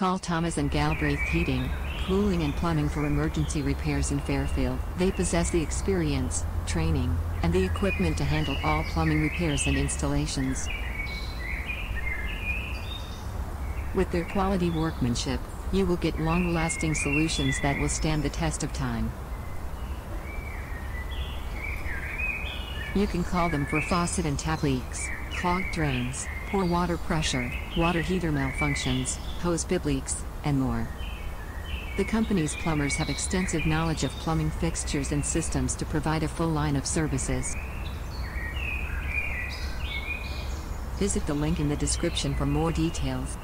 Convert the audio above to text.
Call Thomas and Galbraith Heating, Cooling and Plumbing for emergency repairs in Fairfield. They possess the experience, training, and the equipment to handle all plumbing repairs and installations. With their quality workmanship, you will get long-lasting solutions that will stand the test of time. You can call them for faucet and tap leaks, clogged drains, poor water pressure, water heater malfunctions, hose bib leaks, and more. The company's plumbers have extensive knowledge of plumbing fixtures and systems to provide a full line of services. Visit the link in the description for more details.